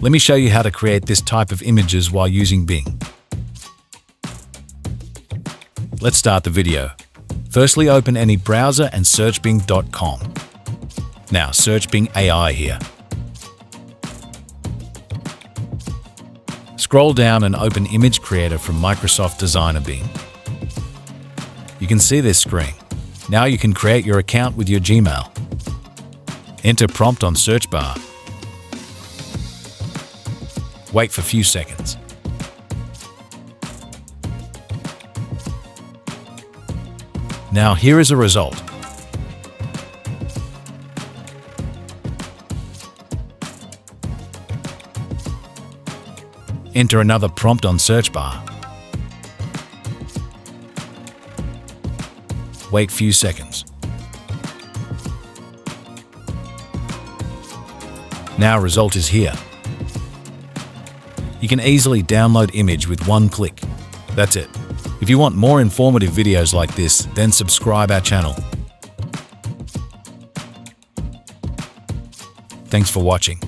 Let me show you how to create this type of images while using Bing. Let's start the video. Firstly, open any browser and search bing.com. Now search Bing AI here. Scroll down and open Image Creator from Microsoft Designer Bing. You can see this screen. Now you can create your account with your Gmail. Enter prompt on search bar. Wait for a few seconds. Now here is a result. Enter another prompt on search bar. Wait few seconds. Now result is here. You can easily download image with one click. That's it. If you want more informative videos like this, then subscribe our channel. Thanks for watching.